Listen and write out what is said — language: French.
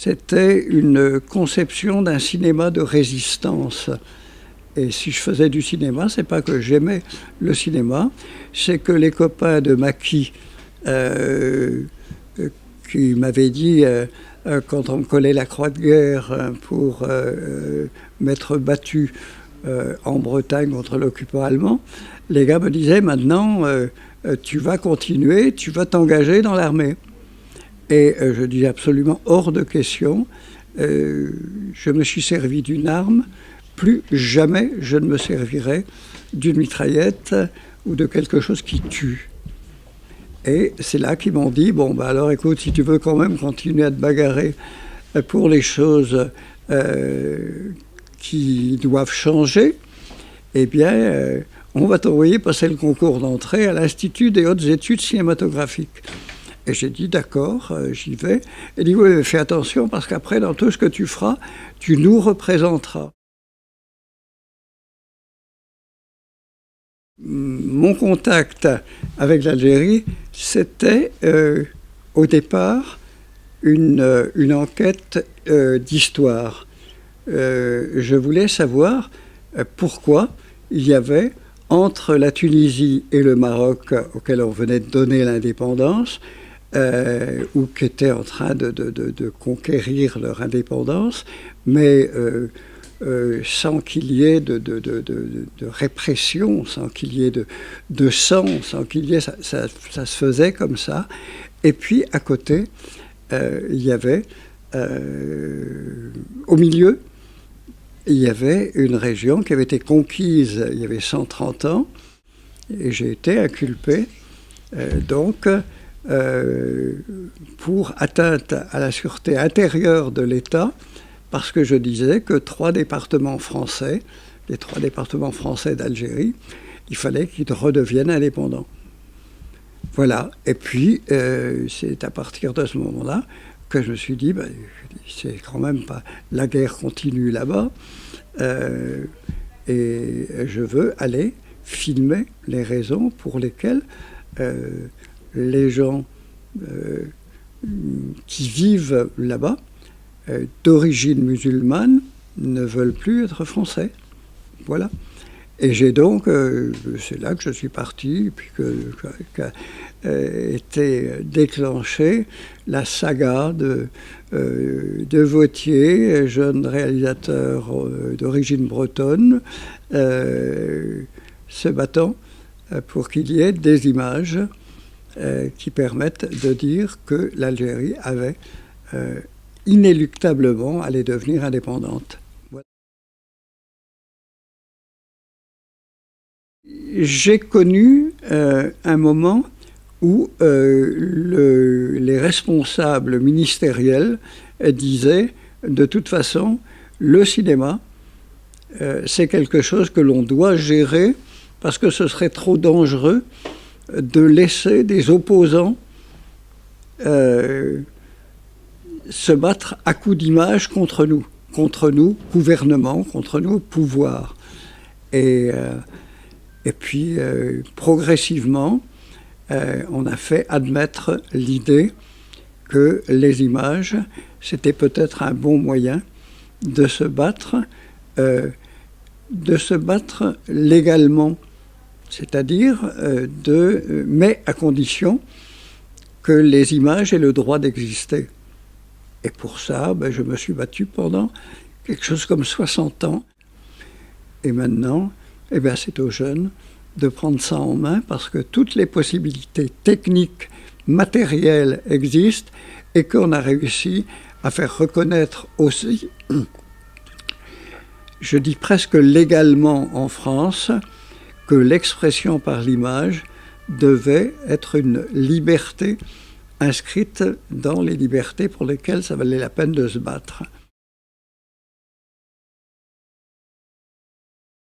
C'était une conception d'un cinéma de résistance. Et si je faisais du cinéma, c'est pas que j'aimais le cinéma, c'est que les copains de Maquis qui m'avaient dit, quand on me collait la croix de guerre pour m'être battu en Bretagne contre l'occupant allemand, les gars me disaient maintenant, tu vas continuer, tu vas t'engager dans l'armée. Et je dis absolument hors de question. Je me suis servi d'une arme. Plus jamais je ne me servirai d'une mitraillette ou de quelque chose qui tue. Et c'est là qu'ils m'ont dit, bon, bah alors écoute, si tu veux quand même continuer à te bagarrer pour les choses qui doivent changer, eh bien, on va t'envoyer passer le concours d'entrée à l'Institut des hautes études cinématographiques. Et j'ai dit, d'accord, j'y vais. Il dit, oui, mais fais attention, parce qu'après, dans tout ce que tu feras, tu nous représenteras. Mon contact avec l'Algérie, c'était au départ une enquête d'histoire. Je voulais savoir pourquoi il y avait entre la Tunisie et le Maroc, auquel on venait de donner l'indépendance, ou qui étaient en train de conquérir leur indépendance, mais sans qu'il y ait de répression, sans qu'il y ait de sang, sans qu'il y ait... Ça se faisait comme ça. Et puis, à côté, il y avait, au milieu, il y avait une région qui avait été conquise il y avait 130 ans, et j'ai été inculpé, pour atteinte à la sûreté intérieure de l'État, parce que je disais que 3 départements français, les 3 départements français d'Algérie, il fallait qu'ils redeviennent indépendants. Voilà. Et puis, c'est à partir de ce moment-là que je me suis dit, c'est quand même pas... La guerre continue là-bas, et je veux aller filmer les raisons pour lesquelles les gens qui vivent là-bas, d'origine musulmane, ne veulent plus être français. Voilà. Et j'ai donc, c'est là que je suis parti, puis qu'a été déclenchée la saga de Vautier, jeune réalisateur d'origine bretonne, se battant pour qu'il y ait des images qui permettent de dire que l'Algérie avait inéluctablement allait devenir indépendante. Voilà. J'ai connu un moment où les responsables ministériels disaient, de toute façon, le cinéma, c'est quelque chose que l'on doit gérer parce que ce serait trop dangereux de laisser des opposants se battre à coups d'image contre nous, gouvernement, contre nous, pouvoir. Et puis, progressivement, on a fait admettre l'idée que les images, c'était peut-être un bon moyen de se battre légalement, c'est-à-dire mais à condition que les images aient le droit d'exister. Et pour ça, je me suis battu pendant quelque chose comme 60 ans. Et maintenant, c'est aux jeunes de prendre ça en main parce que toutes les possibilités techniques, matérielles existent et qu'on a réussi à faire reconnaître aussi, je dis presque légalement en France, que l'expression par l'image devait être une liberté inscrite dans les libertés pour lesquelles ça valait la peine de se battre.